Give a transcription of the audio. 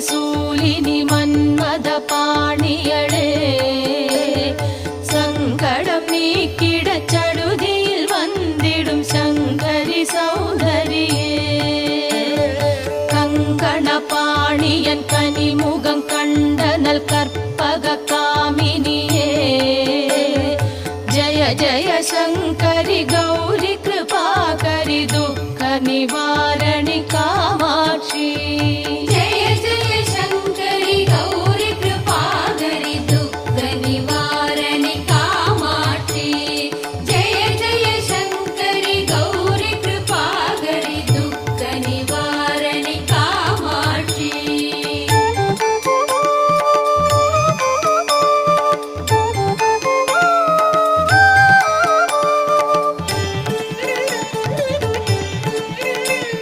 சூலினி மன்மத பாணியளே சங்கடம் நீக்கிட சடுதியில் வந்திடும் சங்கரி சௌந்தரியே கங்கண பாணியன் கனிமுகம் கண்டனல் கற்பக காமினியே ஜய ஜய சங்கரி கௌரி கிருபாகரி துக்க நிவாரணி காமாட்சி जय जय